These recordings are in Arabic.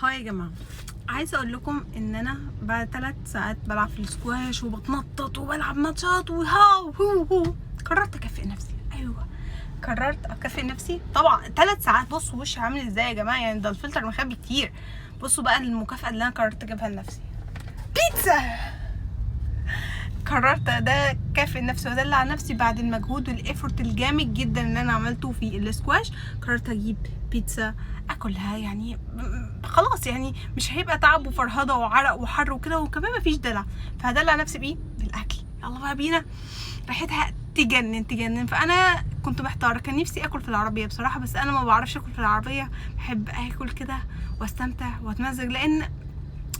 هاي يا جماعه، عايزه اقول لكم ان انا بعد 3 ساعات بلعب في السكواش وبتنطط وبلعب ماتشات وهاو هو قررت اكافئ نفسي. ايوه قررت اكافئ نفسي. طبعا 3 ساعات. بصوا وشي عامل ازاي يا جماعه، يعني ده الفلتر مخبي كتير. بصوا بقى المكافاه اللي انا قررت اجيبها لنفسي، بيتزا. قررت ده كافئ نفسي وادلع نفسي بعد المجهود والافورت الجامد جدا اللي انا عملته في الاسكواش. قررت اجيب بيتزا اكلها، يعني خلاص يعني مش هيبقى تعب وفرهده وعرق وحر وكده، وكمان مفيش دلع، فهدلع نفسي بايه؟ بالاكل. يلا بقى بينا. ريحتها تجنن. فانا كنت محتاره، كان نفسي اكل في العربيه بصراحه، بس انا ما بعرفش اكل في العربيه. بحب اكل كده واستمتع واتمزج، لان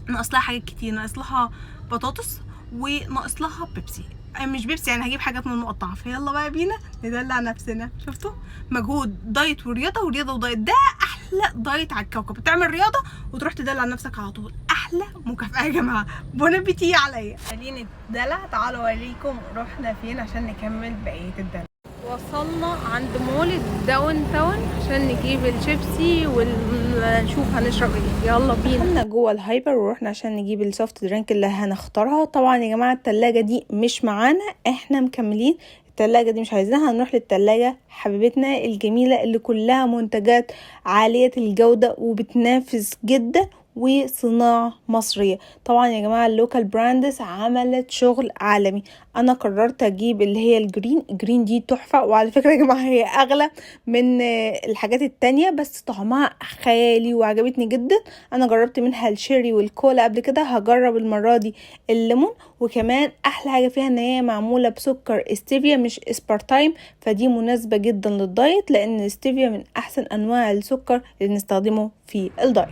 ناقص لها حاجات كتير. ناقص لها بطاطس وناقص لها بيبسي. مش بيبسي، يعني هجيب حاجات من المقطعه. فيلا بقى بينا ندلع نفسنا. شفتوا مجهود دايت ورياضه ودايت، ده احلى دايت على الكوكب. تعمل رياضه وتروح تدلع نفسك على طول، احلى مكافاه يا جماعه. بون ابيتي عليا. خلينا نتدلع. تعالوا اوريكم رحنا فين عشان نكمل بقيه الدلع. وصلنا عند مول الداون تاون عشان نجيب الشيبسي ونشوف هنشرب ايه. يلا بينا. دخلنا جوه الهايبر ورحنا عشان نجيب السوفت درينك اللي هنختارها. طبعا يا جماعه التلاجة دي مش معانا، احنا مكملين. التلاجة دي مش عايزينها، هنروح للتلاجة حبيبتنا الجميلة اللي كلها منتجات عالية الجودة وبتنافس جدا وصناعة مصرية. طبعا يا جماعة اللوكال براندز عملت شغل عالمي. انا قررت اجيب اللي هي الجرين دي تحفة، وعلى فكرة يا جماعة هي اغلى من الحاجات التانية، بس طعمها خيالي وعجبتني جدا. انا جربت منها الشيري والكولا قبل كده، هجرب المرة دي الليمون. وكمان احلى حاجة فيها ان هي معمولة بسكر استيفيا مش اسبارتايم، فدي مناسبة جدا للدايت، لان الاستيفيا من احسن انواع السكر اللي نستخدمه في الدايت.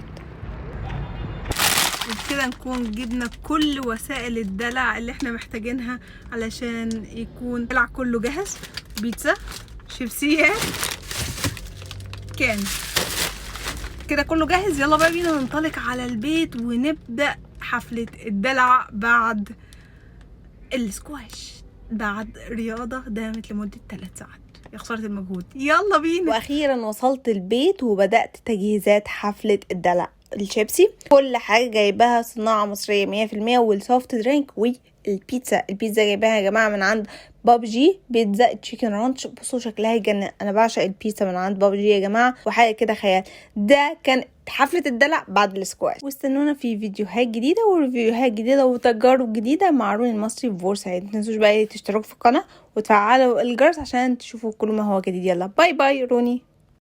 وبكده نكون جبنا كل وسائل الدلع اللي احنا محتاجينها علشان يكون الدلع كله جاهز. بيتزا، شيبسيات، كان كده كله جاهز. يلا بقى بينا ننطلق على البيت ونبدأ حفلة الدلع بعد السكواش، بعد رياضة دامت لمدة 3 ساعات. يا خسارة المجهود. يلا بينا. واخيرا وصلت البيت وبدأت تجهيزات حفلة الدلع. الشيبسي كل حاجة جايباها صناعة مصرية 100%، والسوفت درينك والبيتزا. البيتزا جايباها يا جماعة من عند بابجي، بيتزا تشيكن رانش. بصوا شكلها يجنن، انا بعشق البيتزا من عند بابجي يا جماعة، وحاجة كده خيال. ده كان حفلة الدلع بعد السكواش. واستنونا في فيديوهات جديدة وريفيوهات جديدة وتجارب جديدة مع روني المصري في بورسعيد. متنسوش بقى تشتركوا في القناة وتفعلوا الجرس عشان تشوفوا كل ما هو جديد. يلا باي باي روني.